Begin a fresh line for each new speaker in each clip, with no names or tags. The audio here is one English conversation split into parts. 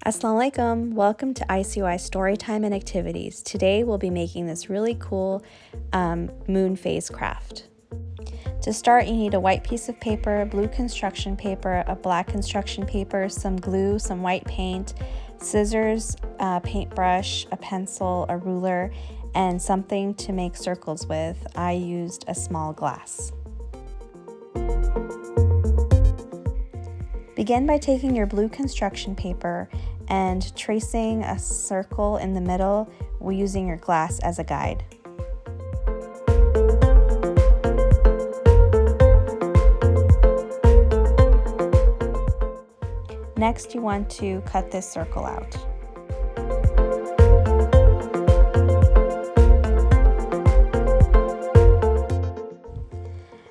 Assalamu alaikum, welcome to ICOI Storytime and Activities. Today we'll be making this really cool moon phase craft. To start, you need a white piece of paper, blue construction paper, a black construction paper, some glue, some white paint, scissors, a paintbrush, a pencil, a ruler, and something to make circles with. I used a small glass. Begin by taking your blue construction paper and tracing a circle in the middle using your glass as a guide. Next, you want to cut this circle out.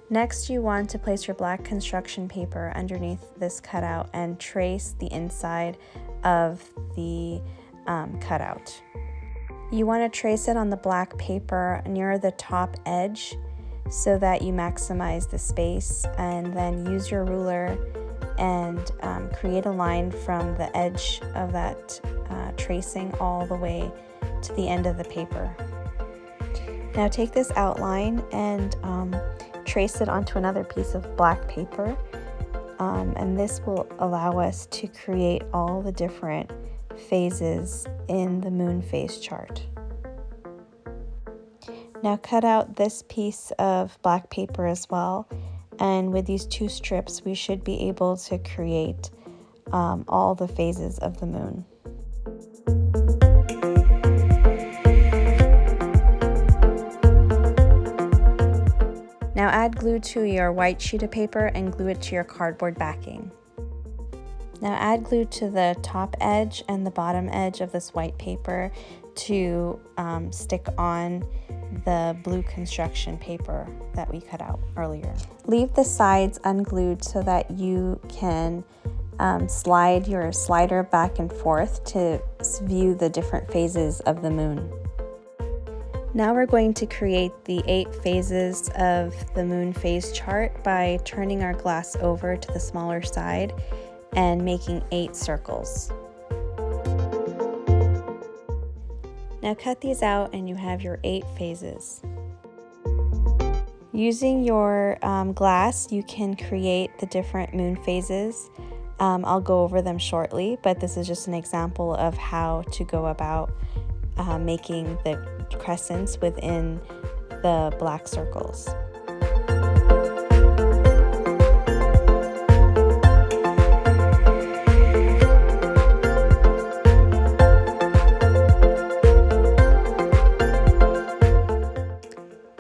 Next, you want to place your black construction paper underneath this cutout and trace the inside of the cutout. You want to trace it on the black paper near the top edge so that you maximize the space, and then use your ruler and create a line from the edge of that tracing all the way to the end of the paper. Now take this outline and trace it onto another piece of black paper, and this will allow us to create all the different phases in the moon phase chart. Now cut out this piece of black paper as well, and with these two strips we should be able to create all the phases of the moon. Now add glue to your white sheet of paper and glue it to your cardboard backing. Now add glue to the top edge and the bottom edge of this white paper to stick on the blue construction paper that we cut out earlier. Leave the sides unglued so that you can slide your slider back and forth to view the different phases of the moon. Now we're going to create the 8 phases of the moon phase chart by turning our glass over to the smaller side and making 8 circles. Now cut these out and you have your 8 phases. Using your glass, you can create the different moon phases. I'll go over them shortly, but this is just an example of how to go about making the crescents within the black circles.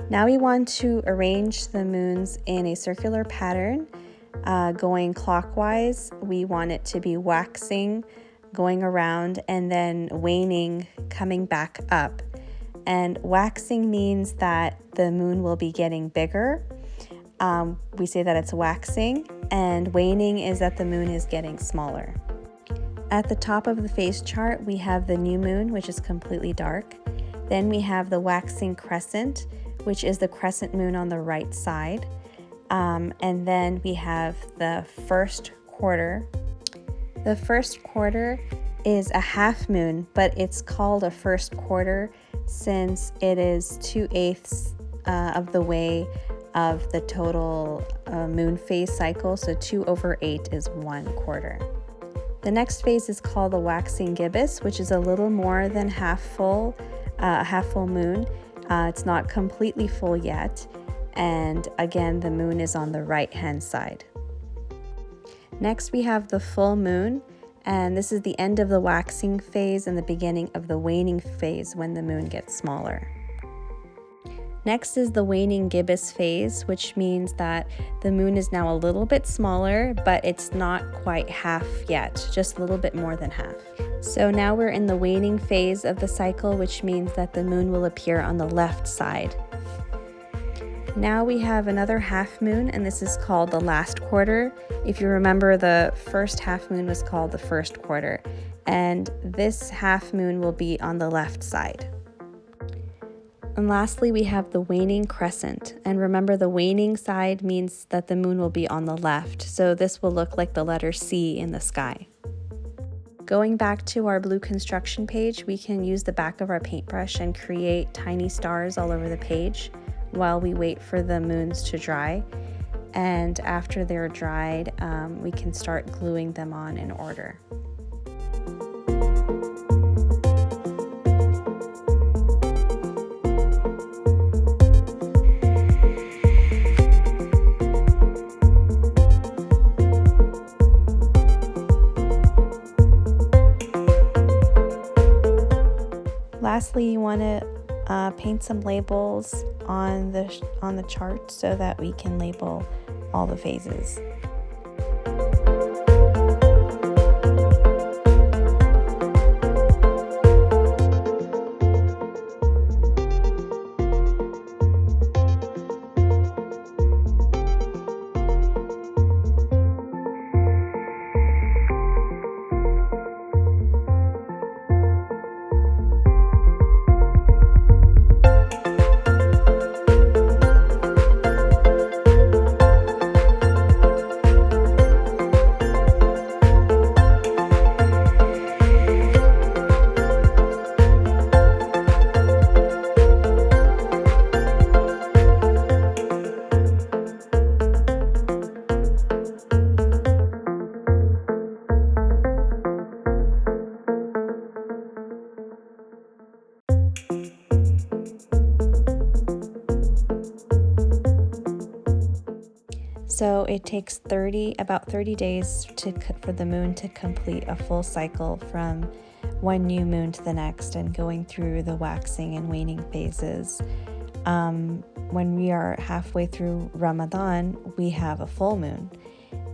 Now we want to arrange the moons in a circular pattern, going clockwise. We want it to be waxing, going around, and then waning, coming back up. And waxing means that the moon will be getting bigger. We say that it's waxing, and waning is that the moon is getting smaller. At the top of the phase chart, we have the new moon, which is completely dark. Then we have the waxing crescent, which is the crescent moon on the right side. And then we have the first quarter. The first quarter is a half moon, but it's called a first quarter since it is 2/8 of the way of the total moon phase cycle, so 2/8 is 1 quarter. The next phase is called the waxing gibbous, which is a little more than half full moon. It's not completely full yet, and again the moon is on the right hand side. Next we have the full moon, and this is the end of the waxing phase and the beginning of the waning phase when the moon gets smaller. Next is the waning gibbous phase, which means that the moon is now a little bit smaller, but it's not quite half yet, just a little bit more than half. So now we're in the waning phase of the cycle, which means that the moon will appear on the left side. Now we have another half moon, and this is called the last quarter. If you remember, the first half moon was called the first quarter, and this half moon will be on the left side. And lastly, we have the waning crescent, and remember the waning side means that the moon will be on the left, so this will look like the letter C in the sky. Going back to our blue construction page, we can use the back of our paintbrush and create tiny stars all over the page while we wait for the moons to dry. And after they're dried, we can start gluing them on in order. Lastly, you want to paint some labels on the chart so that we can label all the phases. So it takes about 30 days for the moon to complete a full cycle from one new moon to the next and going through the waxing and waning phases. When we are halfway through Ramadan, we have a full moon.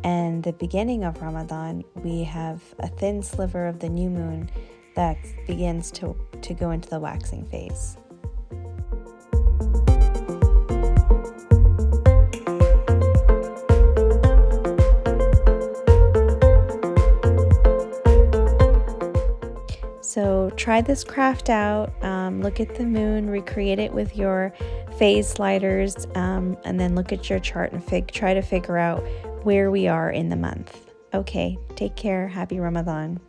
And the beginning of Ramadan, we have a thin sliver of the new moon that begins to go into the waxing phase. So try this craft out, look at the moon, recreate it with your phase sliders, and then look at your chart and try to figure out where we are in the month. Okay, take care. Happy Ramadan.